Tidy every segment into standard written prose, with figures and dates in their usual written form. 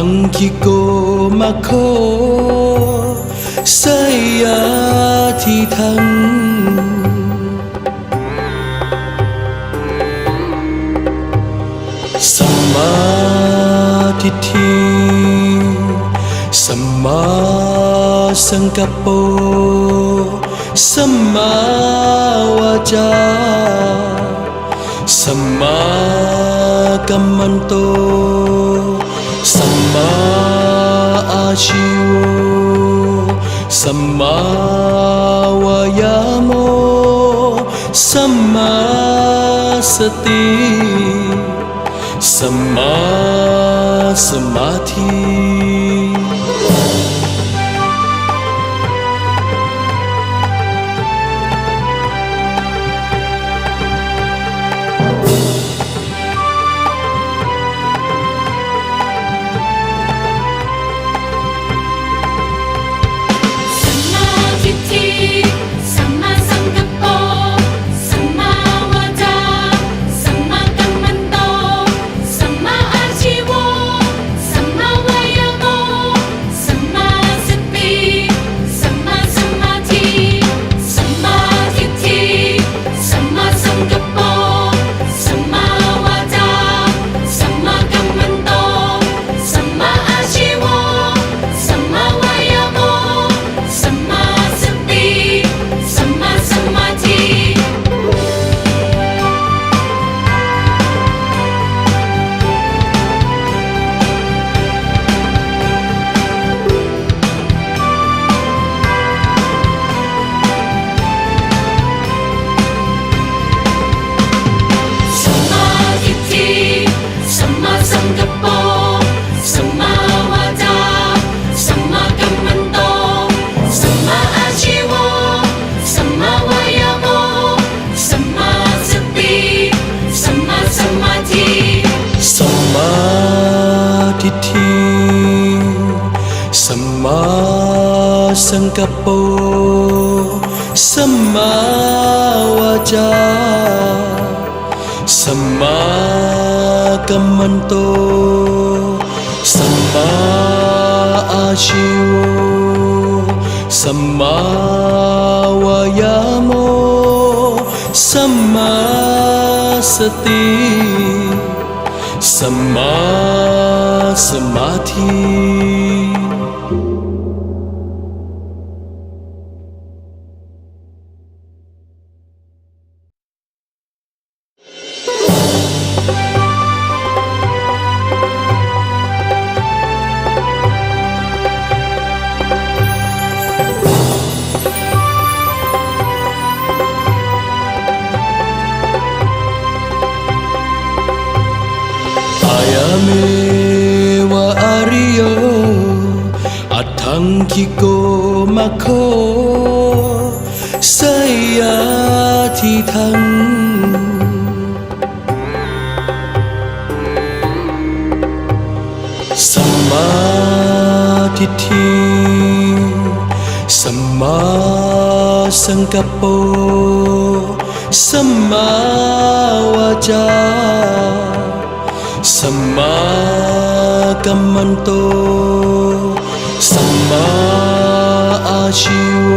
ทังคิโกมาโคไสยาทิทังสัมมาทิฏฐิสัมมาสังกัปโปสัมมาวาจาสัมมากัมมันโตสัมมาอาชิวสัมมาวายาโมสัมมาสติสัมมาสมาธิทิฏฐิสัมมาสังกัปโปสัมมาวาจาสัมมากัมมันโตสัมมาอาชิวสัมมาวายาโมสัมมาสติสัมมาสมาธิเมวะอริโยอัตถังคิโกมาโคไสยาทิทังสัมมาทิฏฐิสัมมาสังกัปโปสัมมาวาจาสัมมากัมมันโตสัมมาอาชิว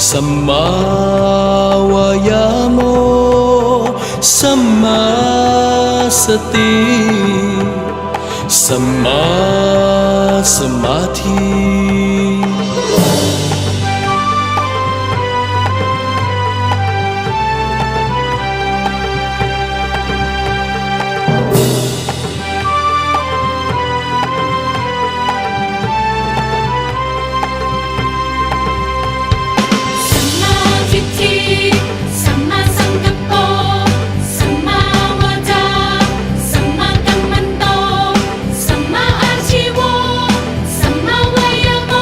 สัมมาวายาโมสัมมาสติสัมมาสมาธิสัมมาวายาโม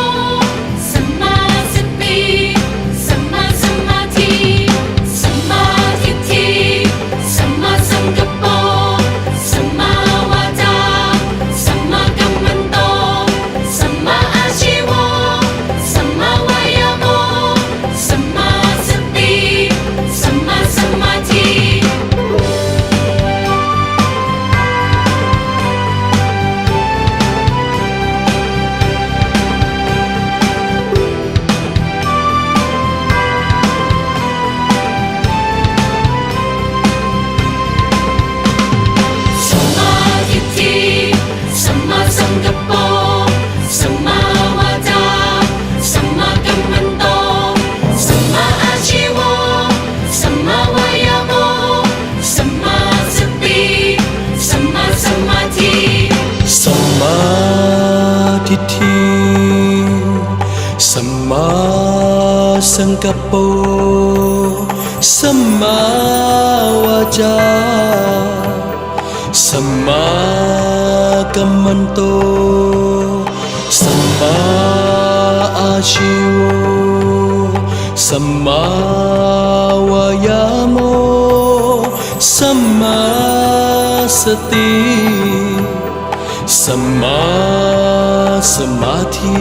สังกัปโปสัมมาวาจาสัมมากัมมันโตสัมมาอาชิวสัมมาวายาโมสัมมาสติสัมมาสมาธิ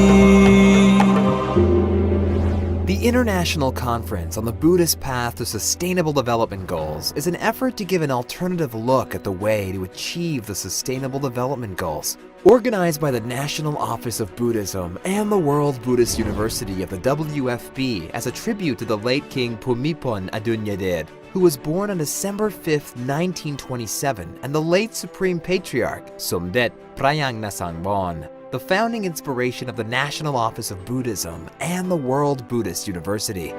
The International Conference on the Buddhist Path to Sustainable Development Goals is an effort to give an alternative look at the way to achieve the Sustainable Development Goals. Organized by the National Office of Buddhism and the World Buddhist University of the WFB as a tribute to the late King Bhumibol Adulyadej, who was born on December 5, 1927, and the late Supreme Patriarch, Somdet Prayang Nasangwon, the founding inspiration of the National Office of Buddhism and the World Buddhist University.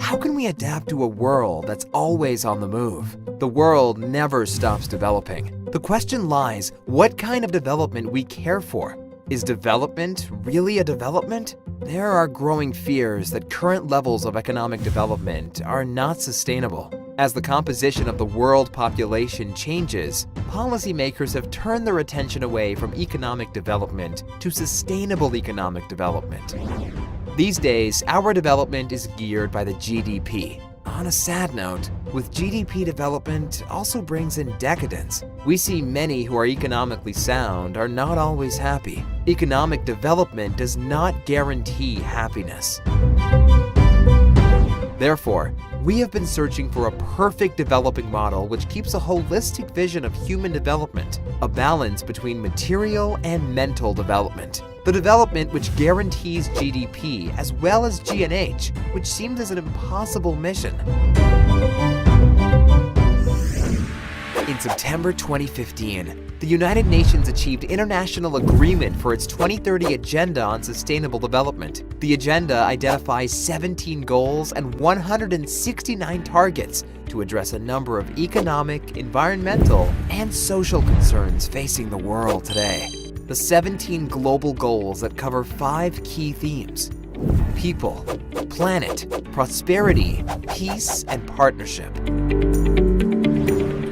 How can we adapt to a world that's always on the move? The world never stops developing. The question lies, what kind of development we care for? Is development really a development? There are growing fears that current levels of economic development are not sustainable. As the composition of the world population changes, policymakers have turned their attention away from economic development to sustainable economic development. These days, our development is geared by the GDP. On a sad note, with GDP development also brings in decadence. We see many who are economically sound are not always happy. Economic development does not guarantee happiness. Therefore, we have been searching for a perfect developing model which keeps a holistic vision of human development, a balance between material and mental development. The development which guarantees GDP as well as G&H, which seems as an impossible mission. In September 2015, the United Nations achieved international agreement for its 2030 Agenda on Sustainable Development. The agenda identifies 17 goals and 169 targets to address a number of economic, environmental, and social concerns facing the world today. The 17 global goals that cover 5 key themes: people, planet, prosperity, peace, and partnership.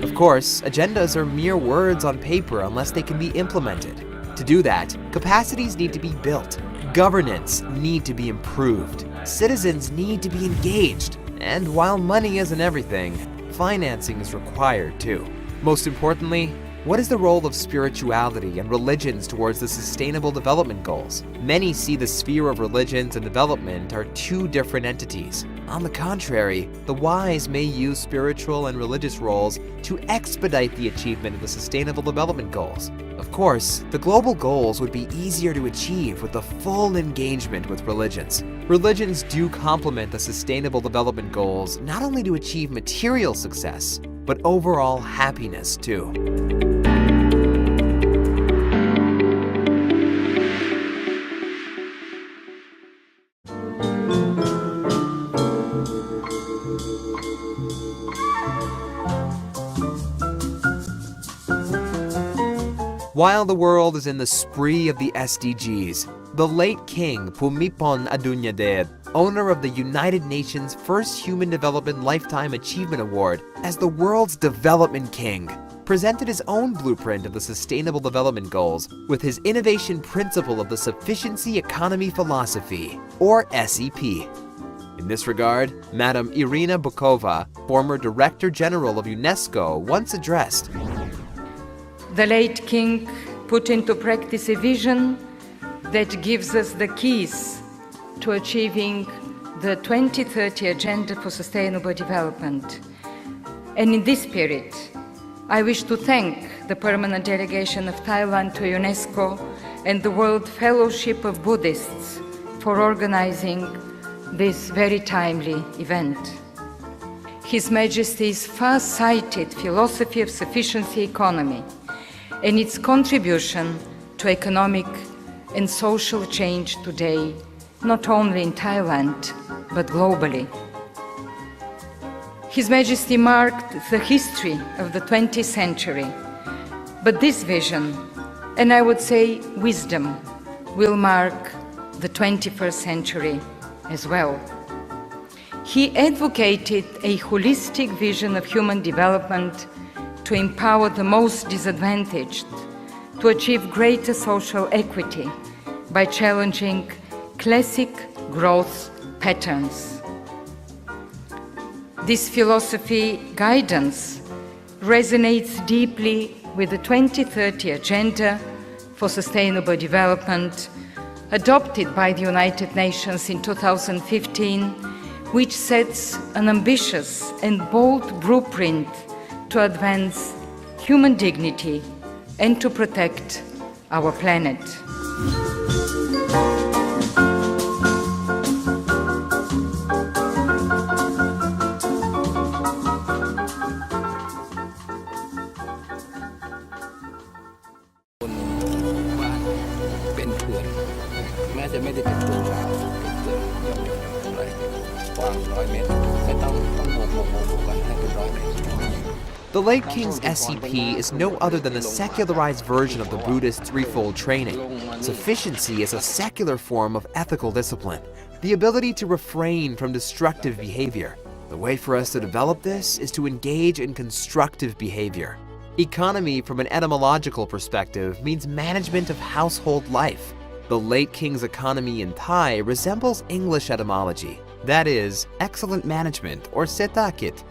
Of course, agendas are mere words on paper unless they can be implemented. To do that, capacities need to be built, governance need to be improved, citizens need to be engaged, and while money isn't everything, financing is required too. Most importantly, what is the role of spirituality and religions towards the Sustainable Development Goals? Many see the sphere of religions and development are two different entities. On the contrary, the wise may use spiritual and religious roles to expedite the achievement of the Sustainable Development Goals. Of course, the global goals would be easier to achieve with the full engagement with religions. Religions do complement the Sustainable Development Goals not only to achieve material success, but overall happiness too. While the world is in the spree of the SDGs, the late King Bhumibol Adulyadej, owner of the United Nations First Human Development Lifetime Achievement Award as the world's development king, presented his own blueprint of the Sustainable Development Goals with his innovation principle of the Sufficiency Economy Philosophy, or SEP. In this regard, Madam Irina Bokova, former Director General of UNESCO, once addressed, "The late King put into practice a vision that gives us the keys to achieving the 2030 Agenda for Sustainable Development. And in this spirit, I wish to thank the Permanent Delegation of Thailand to UNESCO and the World Fellowship of Buddhists for organizing this very timely event. His Majesty's far-sighted philosophy of sufficiency economy and its contribution to economic and social change today, not only in Thailand, but globally. His Majesty marked the history of the 20th century, but this vision, and I would say wisdom, will mark the 21st century as well. He advocated a holistic vision of human development to empower the most disadvantaged, to achieve greater social equity by challenging classic growth patterns. This philosophy guidance resonates deeply with the 2030 Agenda for Sustainable Development adopted by the United Nations in 2015, which sets an ambitious and bold blueprint to advance human dignity and to protect our planet. เป็นเขื่อนแม้จะไม่ได้เป็นเขื่อนยาวเป็นเขื่อนอะไรกว้าง100 เมตรไม่ต้องบวกกันให้เป็น100 เมตร The late King's SCP is no other than a secularized version of the Buddhist threefold training. Sufficiency is a secular form of ethical discipline, the ability to refrain from destructive behavior. The way for us to develop this is to engage in constructive behavior. Economy from an etymological perspective means management of household life. The late King's economy in Thai resembles English etymology, that is, excellent management or setakit.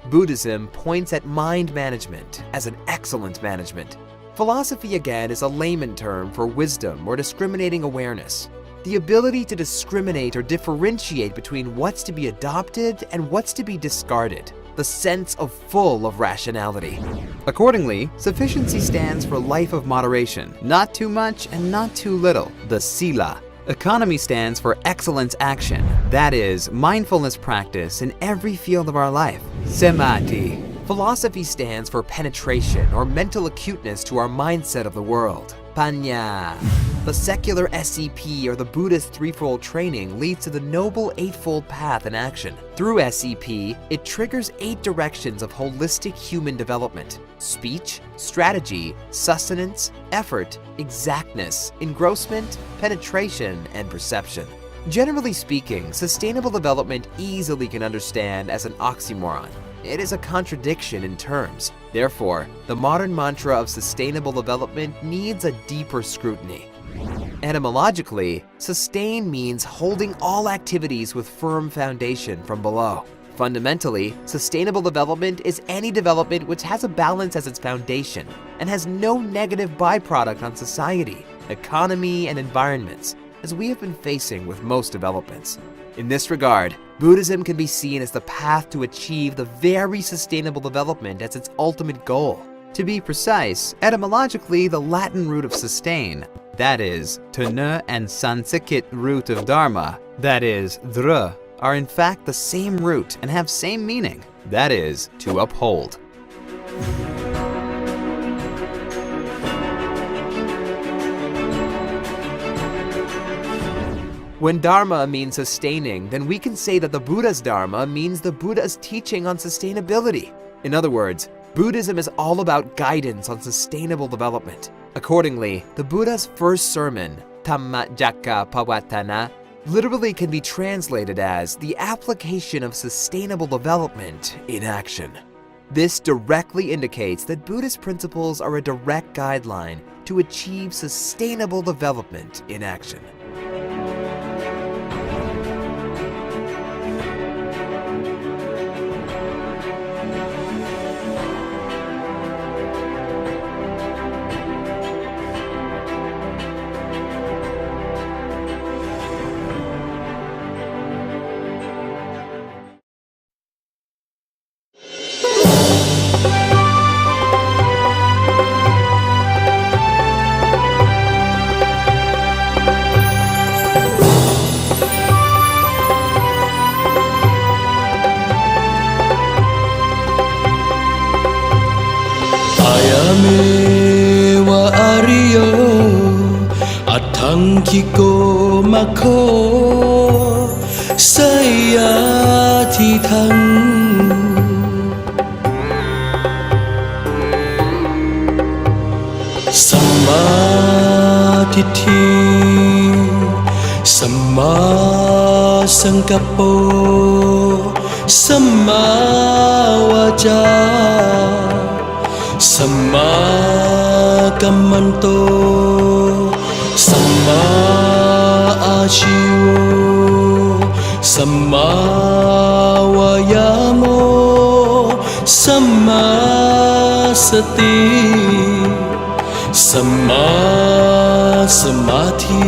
Buddhism points at mind management as an excellent management. Philosophy again is a layman term for wisdom or discriminating awareness. The ability to discriminate or differentiate between what's to be adopted and what's to be discarded. The sense of full of rationality. Accordingly, sufficiency stands for life of moderation, not too much and not too little, the sila. Economy stands for excellence action, that is, mindfulness practice in every field of our life. Samadhi. Philosophy stands for penetration or mental acuteness to our mindset of the world. Panya. The secular SCP or the Buddhist threefold training leads to the noble eightfold path in action. Through SCP, it triggers 8 directions of holistic human development: speech, strategy, sustenance, effort, exactness, engrossment, penetration, and perception. Generally speaking, sustainable development easily can understand as an oxymoron. It is a contradiction in terms. Therefore, the modern mantra of sustainable development needs a deeper scrutiny. Etymologically, sustain means holding all activities with firm foundation from below. Fundamentally, sustainable development is any development which has a balance as its foundation and has no negative byproduct on society, economy, and environments, as we have been facing with most developments. In this regard, Buddhism can be seen as the path to achieve the very sustainable development as its ultimate goal. To be precise, etymologically, the Latin root of sustain, that is, tana, and Sanskrit root of dharma, that is, dra, are in fact the same root and have same meaning, that is, to uphold. When Dharma means sustaining, then we can say that the Buddha's Dharma means the Buddha's teaching on sustainability. In other words, Buddhism is all about guidance on sustainable development. Accordingly, the Buddha's first sermon, Dhammajaka Pavattana, literally can be translated as the application of sustainable development in action. This directly indicates that Buddhist principles are a direct guideline to achieve sustainable development in action. Ayamewa Ariyo Atangkiko Mako Sayati Thang Samma Tithi มาสังกัปโปสัมมาวาจาสัมมากัมมันโตสัมมาอาชิวสัมมาวายาโมสัมมาสติสัมมาสมาธิ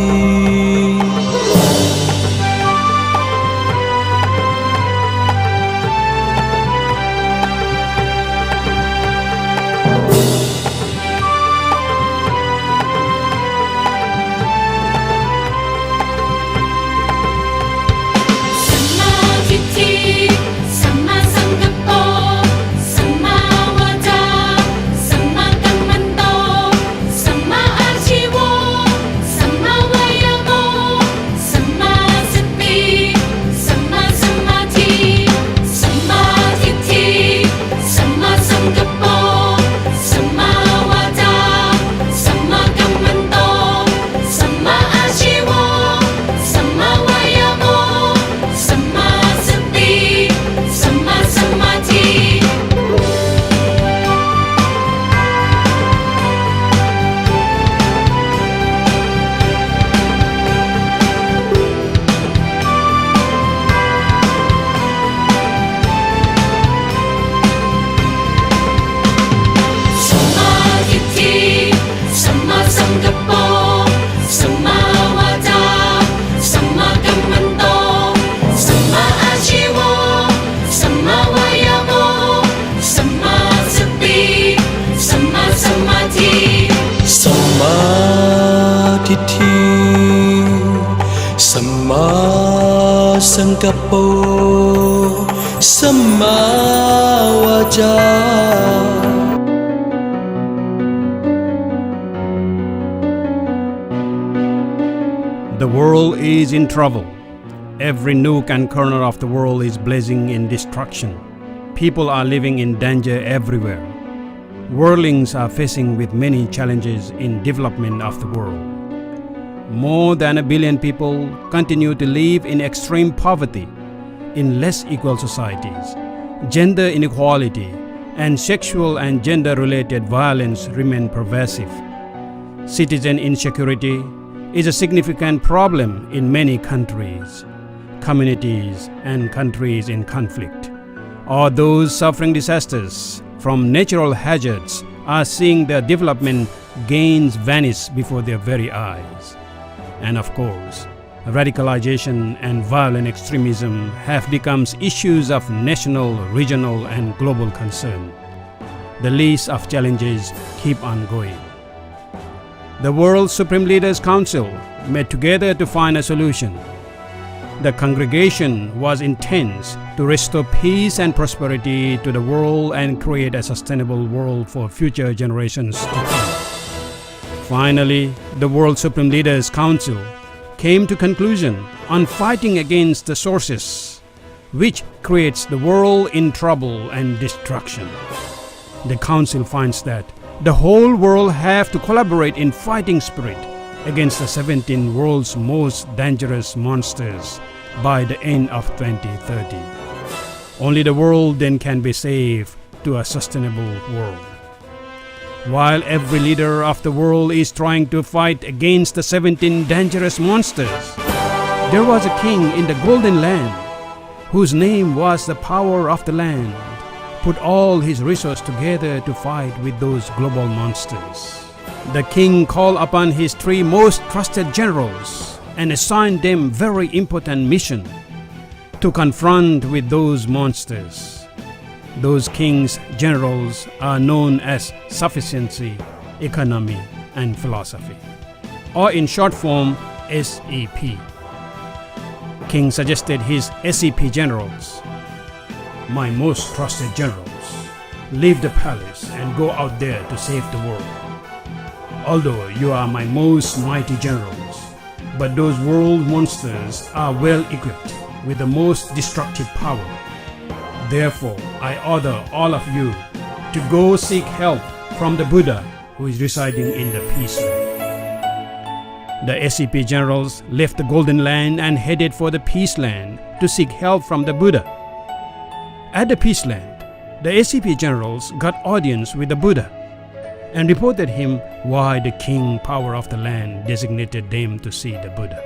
ทิฏฐิสัมมาสังกัปโปสัมมาวาจา The world is in trouble. Every nook and corner of the world is blazing in destruction. People are living in danger everywhere. Worldlings are facing with many challenges in development of the world. More than 1 billion people continue to live in extreme poverty, in less equal societies. Gender inequality and sexual and gender-related violence remain pervasive. Citizen insecurity is a significant problem in many countries, communities, and countries in conflict. Or those suffering disasters from natural hazards are seeing their development gains vanish before their very eyes. And of course, radicalization and violent extremism have become issues of national, regional, and global concern. The list of challenges keep on going. The World Supreme Leaders Council met together to find a solution. The congregation was intense to restore peace and prosperity to the world and create a sustainable world for future generations to come. Finally, the World Supreme Leaders Council came to conclusion on fighting against the sources which creates the world in trouble and destruction. The council finds that the whole world have to collaborate in fighting spirit against the 17 world's most dangerous monsters by the end of 2030. Only the world then can be saved to a sustainable world. While every leader of the world is trying to fight against the 17 dangerous monsters, there was a king in the Golden Land whose name was the power of the land, put all his resources together to fight with those global monsters. The king called upon his 3 most trusted generals and assigned them very important mission to confront with those monsters. Those king's generals are known as sufficiency, economy, and philosophy, or in short form SEP. King suggested his SEP generals, "My most trusted generals, leave the palace and go out there to save the world. Although you are my most mighty generals, but those world monsters are well equipped with the most destructive power. Therefore, I order all of you to go seek help from the Buddha who is residing in the peace land." The SCP generals left the Golden Land and headed for the Peace Land to seek help from the Buddha. At the Peace Land, the SCP generals got audience with the Buddha and reported him why the king power of the land designated them to see the Buddha.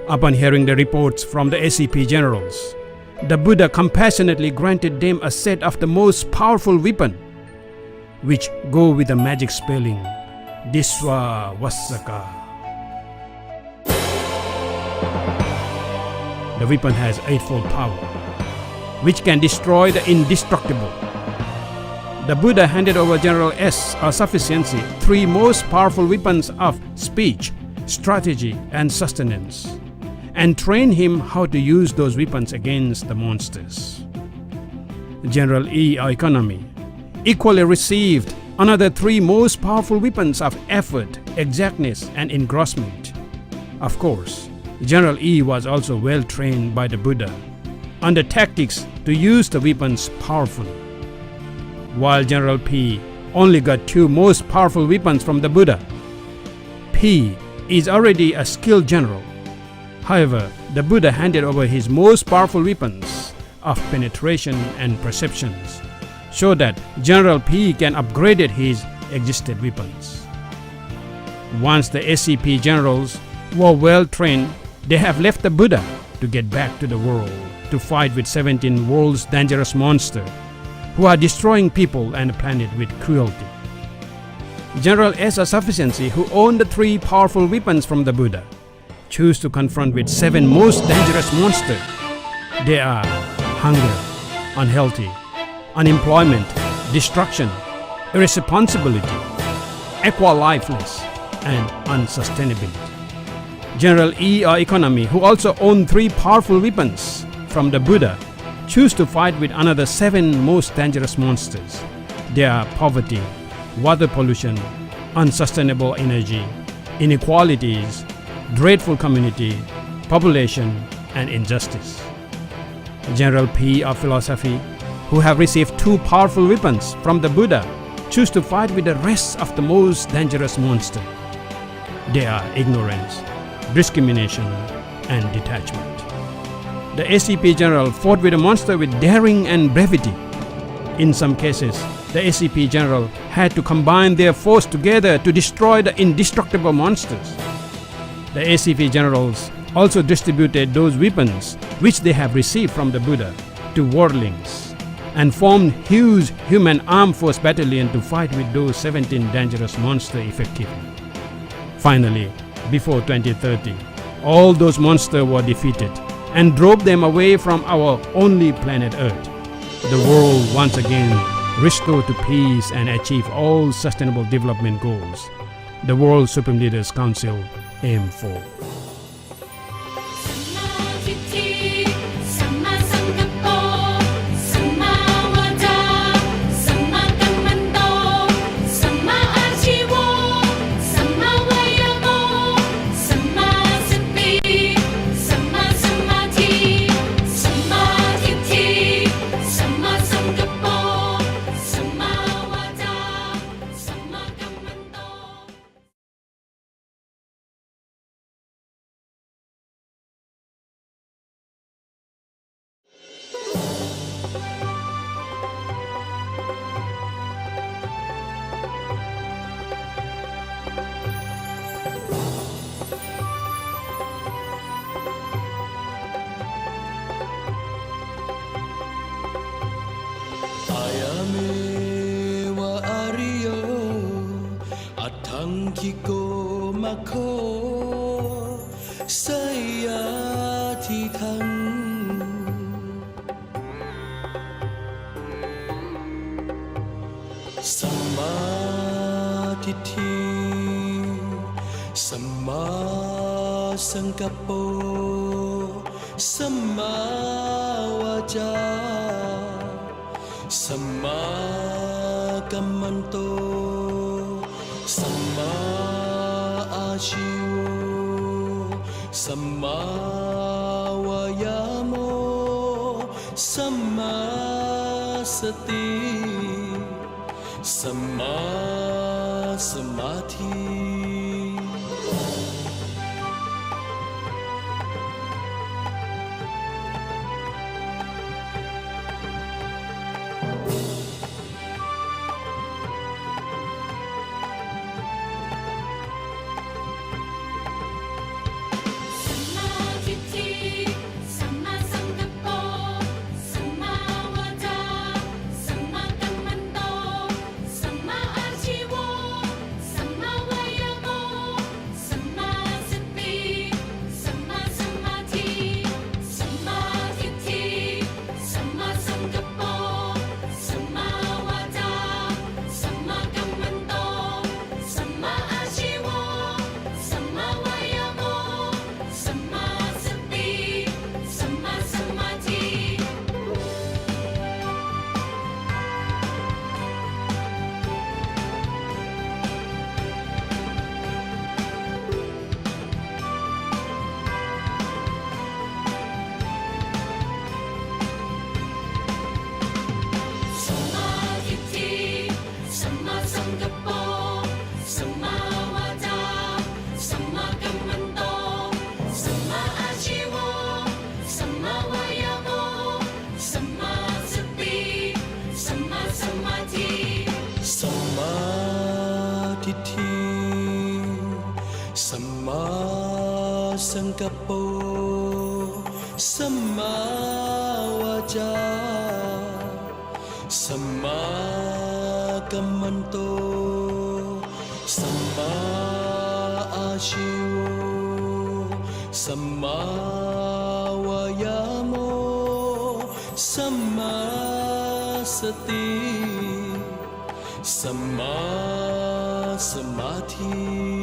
Upon hearing the reports from the SCP generals, the Buddha compassionately granted them a set of the most powerful weapon, which go with the magic spelling Diswa Vasaka. The weapon has eightfold power, which can destroy the indestructible. The Buddha handed over General S or Sufficiency three most powerful weapons of speech, strategy, and sustenance, and trained him how to use those weapons against the monsters. General E or Economy equally received another three most powerful weapons of effort, exactness, and engrossment. Of course, General E was also well trained by the Buddha on the tactics to use the weapons powerfully, while General P only got two most powerful weapons from the Buddha. P is already a skilled general. However, the Buddha handed over his most powerful weapons of penetration and perceptions, so that General P can upgrade his existing weapons. Once the SCP generals were well trained, they have left the Buddha to get back to the world to fight with 17 world's dangerous monsters who are destroying people and the planet with cruelty. General S or Sufficiency, who owned the three powerful weapons from the Buddha, choose to confront with 7 most dangerous monsters. They are hunger, unhealthy, unemployment, destruction, irresponsibility, aqua-lifeless, and unsustainability. General E or Economy, who also owned 3 powerful weapons from the Buddha, choose to fight with another 7 most dangerous monsters. They are poverty, water pollution, unsustainable energy, inequalities, dreadful community, population, and injustice. General P of Philosophy, who have received 2 powerful weapons from the Buddha, choose to fight with the rest of the most dangerous monsters. They are ignorance, discrimination, and detachment. The SCP general fought with a monster with daring and brevity. In some cases, the SCP general had to combine their force together to destroy the indestructible monsters. The SCP generals also distributed those weapons which they have received from the Buddha to worldlings and formed huge human armed force battalion to fight with those 17 dangerous monsters effectively. Finally, before 2030, all those monsters were defeated and drove them away from our only planet Earth. The world once again restored to peace and achieved all sustainable development goals the World Supreme Leaders Council aimed for. Ayamewa Ariyo Atangkiko Mako Sayati Thang Samma Tithi Samma Sankappo Samma Vaja Samma Kammanto Samma Achiwo Samma Vayamo Samma Sati Samma Samadhi สังกัปโปสัมมาวาจาสัมมากัมมันโตสัมมาอาชิวสัมมาวายาโมสัมมาสติสัมมาสมาธิ